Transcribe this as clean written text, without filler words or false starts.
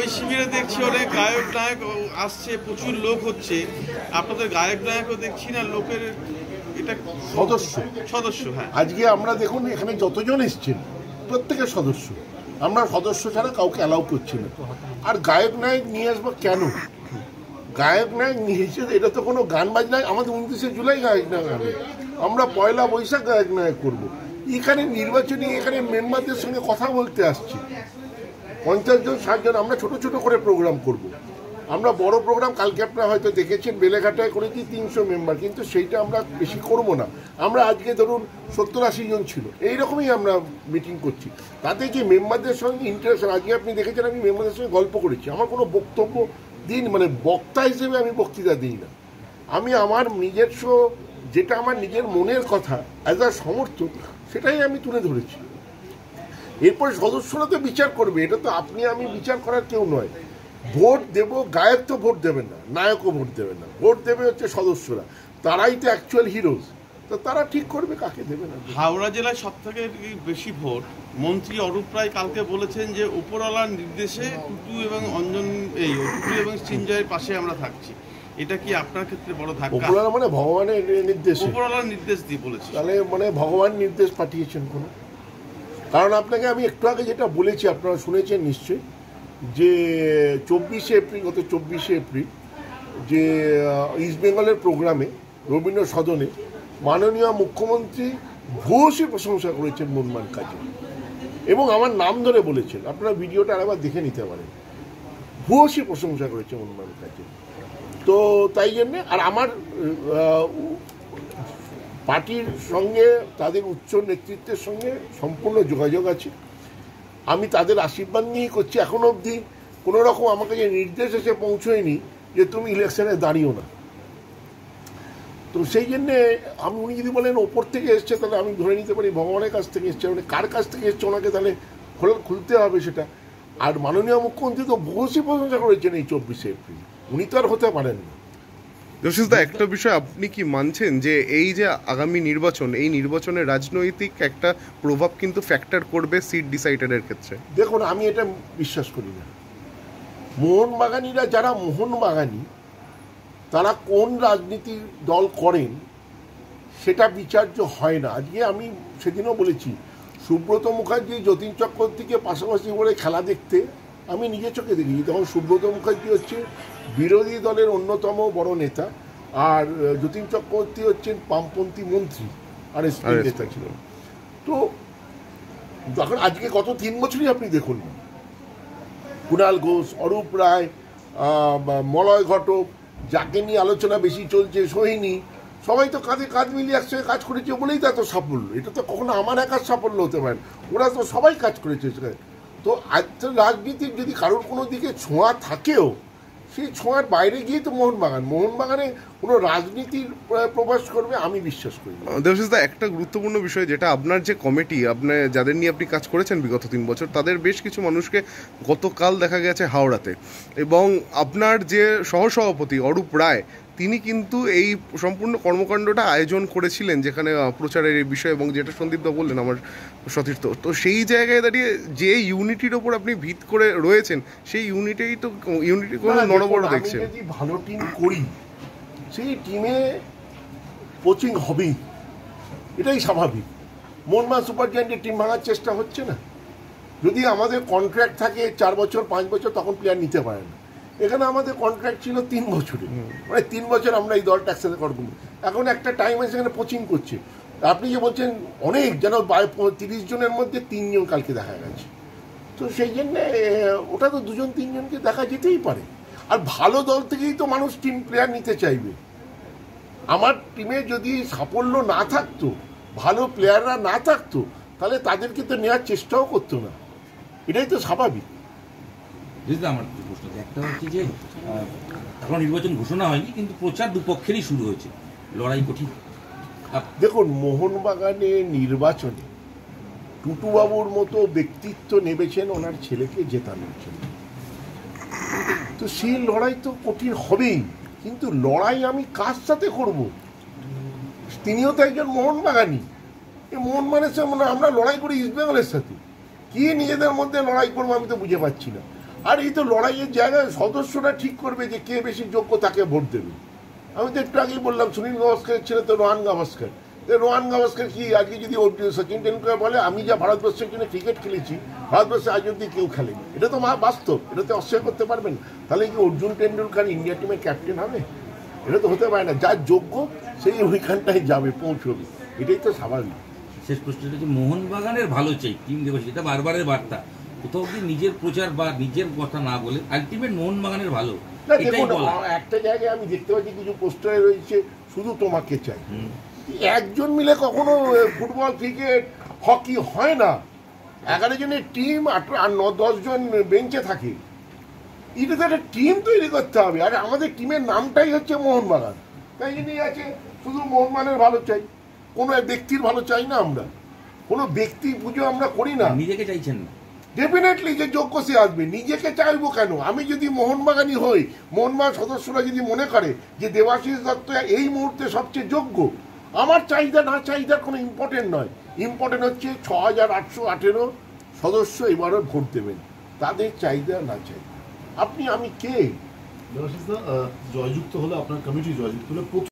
ওই শিবিরে দেখছি অনেক গায়ক নায়ক আসছে, প্রচুর লোক হচ্ছে, আপনাদের গায়ক নায়কও দেখছি না লোকের। এটা সদস্য হ্যাঁ। আজকে আমরা দেখুন এখানে যতজন এসছেন প্রত্যেকের সদস্য, আমরা সদস্য ছাড়া কাউকে অ্যালাউ করছি না। আর গায়ক নায়ক নিয়ে আসবো কেন? গায়ক নায়ক নিয়ে এসে এটা তো কোনো গান বাজনা, আমাদের 29শে জুলাই গায়ক নায়ক আনবে, আমরা পয়লা বৈশাখ গায়ক নায়ক করবো। এখানে নির্বাচনী এখানে মেম্বারদের সঙ্গে কথা বলতে আসছি, 50 জন 60 জন, আমরা ছোট ছোট করে প্রোগ্রাম করব। আমরা বড় প্রোগ্রাম কালকে আপনারা হয়তো দেখেছেন বেলেঘাটায় করেছি 300 মেম্বার, কিন্তু সেইটা আমরা বেশি করব না। আমরা আজকে ধরুন 70-80 জন ছিল, এইরকমই আমরা মিটিং করছি। তাতে কি মেম্বারদের সঙ্গে ইন্টারেকশন, আজকে আপনি দেখেছেন আমি মেম্বারদের সঙ্গে গল্প করেছি। আমার কোনো বক্তব্য দিন মানে বক্তা হিসেবে আমি বক্তৃতা দিই না, আমি আমার নিজস্ব যেটা আমার নিজের মনের কথা অ্যাজ আ সমর্থক সেটাই আমি তুলে ধরেছি। এরপরে সদস্যরা তো বিচার করবে, এটা তো আপনি আমি বিচার করার কেউ নয়। ভোট দেব, গায়ক তো ভোট দেবেন না, নায়কও ভোট দেবেন না, ভোট দেবে হচ্ছে সদস্যরা, তারাই তো অ্যাকচুয়াল হিরোজ, তো তারা ঠিক করবে কাকে দেবে না। হাওড়া জেলায় সব থেকে বেশি ভোট মন্ত্রী অরূপ রায় কালকে বলেছেন যে উপরওয়ালার নির্দেশে টুটু এবং অঞ্জন টুটু এবং সিঞ্জয়ের পাশে আমরা থাকছি। এটা কি আপনার ক্ষেত্রে বড় ধাক্কা? উপরওয়ালা মানে ভগবানের নির্দেশ, উপরওয়ালার নির্দেশ দিয়ে বলেছে, তাহলে মানে ভগবান নির্দেশ পাঠিয়েছেন কোনো? কারণ আপনাকে আমি একটু আগে যেটা বলেছি আপনারা শুনেছেন নিশ্চয়ই, যে 24শে এপ্রিল, গত 24শে এপ্রিল যে ইস্ট বেঙ্গলের প্রোগ্রামে রবীন্দ্র সদনে মাননীয় মুখ্যমন্ত্রী ভূয়সী প্রশংসা করেছেন মনমান কাজে, এবং আমার নাম ধরে বলেছেন, আপনারা ভিডিওটা আরেকবার দেখে নিতে পারেন, ভূয়সী প্রশংসা করেছে মনমান কাজে। তো তাই জন্যে আর আমার পার্টির সঙ্গে তাদের উচ্চ নেতৃত্বের সঙ্গে সম্পূর্ণ যোগাযোগ আছে, আমি তাদের আশীর্বাদ নিয়েই করছি। এখনো অবধি কোনো রকম আমাকে যে নির্দেশ এসে পৌঁছয়নি যে তুমি ইলেকশনে দাঁড়িও না। তো সেই জন্যে আমি, উনি যদি বলেন ওপর থেকে এসছে তাহলে আমি ধরে নিতে পারি ভগবানের কাছ থেকে এসছে, মানে কার কাছ থেকে এসছে ওনাকে তাহলে খুলতে হবে সেটা। আর মাননীয় মুখ্যমন্ত্রী তো বহুসী প্রশংসা করেছেন এই 24শে এপ্রিল, উনি তো আর হতে পারেন না। দেবাশিসদা, একটা বিষয় আপনি কি মানছেন যে এই যে আগামী নির্বাচন, এই নির্বাচনে রাজনৈতিক একটা প্রভাব কিন্তু ফ্যাক্টর করবে সিট ডিসাইডারের ক্ষেত্রে? দেখুন আমি এটা বিশ্বাস করি না। মোহনবাগানীরা যারা মোহনবাগানী তারা কোন রাজনীতির দল করেন সেটা বিচার্য হয় না। আজকে আমি সেদিনও বলেছি, সুব্রত মুখার্জি যতীন চক্রবর্তীকে পাশাপাশি করে খেলা দেখতে আমি নিজে চোখে দেখেছি। তখন সুব্রত মুখার্জি হচ্ছে বিরোধী দলের অন্যতম বড় নেতা, আর যতীন চক্রবর্তী হচ্ছেন বামপন্থী মন্ত্রী আর এসপি নেতা ছিলেন। তো তখন আজকে গত 3 বছরই আপনি দেখুন, কুণাল ঘোষ, অরূপ রায়, মলয় ঘটক, যাকে নিয়ে আলোচনা বেশি চলছে, সোহিনী, সবাই তো কাঁধে কাঁধ মিলিয়ে একসঙ্গে কাজ করেছে বলেই তো এত সাফল্য। এটা তো কখনো আমার একার সাফল্য হতে পারে, ওরা তো সবাই কাজ করেছে। তো আজ রাজনীতির যদি কারোর কোনো দিকে ছোঁয়া থাকেও, সেই ছোঁয়ার বাইরে গিয়ে তো মোহনবাগানে কোনো রাজনীতির প্রবেশ করবে আমি বিশ্বাস করি। দেবাশিসদা, একটা গুরুত্বপূর্ণ বিষয় যেটা আপনার যে কমিটি, আপনার যাদের নিয়ে আপনি কাজ করেছেন বিগত 3 বছর, তাদের বেশ কিছু মানুষকে গতকাল দেখা গেছে হাওড়াতে, এবং আপনার যে সহসভাপতি অরূপ রায় তিনি কিন্তু এই সম্পূর্ণ কর্মকাণ্ডটা আয়োজন করেছিলেন, যেখানে প্রচারের এই বিষয়, এবং যেটা সন্দীপদা বললেন আমার সতীর্থ, তো সেই জায়গায় দাঁড়িয়ে যে ইউনিটির ওপর আপনি ভিত করে রয়েছেন, সেই ইউনিটি কোনো নড়বড় দেখছেন? যদি ভালো টিম করি সেই টিমে কোচিং হবেই, এটাই স্বাভাবিক। মোহনবাগান সুপার জায়ান্টের টিম ভাঙার চেষ্টা হচ্ছে না। যদি আমাদের কন্ট্রাক্ট থাকে 4 বছর 5 বছর তখন প্লেয়ার নিতে পারে না। এখানে আমাদের কন্ট্রাক্ট ছিল 3 বছরে, মানে 3 বছর আমরা এই দলটা একসাথে করবো। এখন একটা টাইম আছে এখানে কোচিং করছে। আপনি যে বলছেন অনেক, যেন 30 জনের মধ্যে 3 জন কালকে দেখা গেছে, তো সেই জন্যে ওটা তো 2 জন 3 জনকে দেখা যেতেই পারে। আর ভালো দল থেকেই তো মানুষ টিম প্লেয়ার নিতে চাইবে। আমার টিমে যদি সাফল্য না থাকতো, ভালো প্লেয়াররা না থাকতো, তাহলে তাদেরকে তো নেওয়ার চেষ্টাও করতো না, এটাই তো স্বাভাবিক। আমার প্রশ্ন একটা হচ্ছে যে এখন নির্বাচন ঘোষণা হয়নি, কিন্তু প্রচার দুপক্ষেরই শুরু হয়েছে, লড়াই কঠিন। দেখুন, মোহনবাগানে নির্বাচনে টুটুবাবুর মতো ব্যক্তিত্ব নেমেছেন ওনার ছেলেকে জেতানোর জন্য, তো সেই লড়াই তো কঠিন হবেই। কিন্তু লড়াই আমি কার সাথে করব? তিনিও তো একজন মোহনবাগানী। এই মোহনবাগানের সাথে আমরা লড়াই করি ইস্ট বেঙ্গলের সাথে, কি নিজেদের মধ্যে লড়াই করবো আমি তো বুঝে পাচ্ছি না। আর এই তো লড়াইয়ের জায়গায় সদস্যরা ঠিক করবে যে কে বেশি যোগ্য তাকে ভোট দেবে। আমি তো একটু আগেই বললাম সুনীল গাভাস্করের ছেলে তো রোহান গাভাস্কর। রোহান গাভাস্কর কি আজকে যদি সচিন টেন্ডুলকার বলে আমি যা ভারতবর্ষের জন্য ক্রিকেট খেলেছি ভারতবর্ষে আজ অব্দি কেউ খেলেনি, এটা তো বাস্তব, এটা তো অস্বীকার করতে পারবেন। তাহলে কি অর্জুন টেন্ডুলকার ইন্ডিয়া টিমের ক্যাপ্টেন হবে? এটা তো হতে পারে না। যার যোগ্য সেই ওইখানটায় যাবে, পৌঁছবে, এটাই তো স্বাভাবিক। শেষ প্রশ্নটা হচ্ছে মোহনবাগানের ভালো চাই টিম দেবশ্রী, এটা বারবারের বার্তা, কোথাও অব্দি নিজের প্রচার বা নিজের কথা না বলে আলটিমেট মোহনবাগানের ভালো না এটাই দেখুন, বলা। একটা জায়গায় আমি দেখতে পাচ্ছি কিছু পোস্টারে রয়েছে শুধু তোমাকে চাই। একজন মিলে কখনো ফুটবল ক্রিকেট হকি হয় না। 11 জনের টিম, 8-10 জন বেঞ্চে থাকে। এটা তো একটা টিম তৈরি করতে হবে। আর আমাদের টিমের নামটাই হচ্ছে মোহনবাগান, তাই জন্যই আছে শুধু মোহনবাগানের ভালো চাই, কোনো ব্যক্তির ভালো চাই না। আমরা কোনো ব্যক্তি পুজো আমরা করি না। নিজেকে চাইছেন না? ডেফিনেটলি যে যোগ্য সে আসবে। নিজেকে চাইবো কেন? আমি যদি মোহনবাগানই হই, মোহনবাগান সদস্যরা যদি মনে করে যে দেবাশিস দত্ত এই মুহূর্তে সবচেয়ে যোগ্য, আমার চাহিদা না চাহিদার কোনো ইম্পর্টেন্ট নয়। ইম্পর্টেন্ট হচ্ছে 6818 সদস্য এবারও ভোট দেবেন, তাদের চাহিদা না চাহিদা। আপনি আমি কে? জয়যুক্ত হলে আপনার কমিটি জয়যুক্ত হলে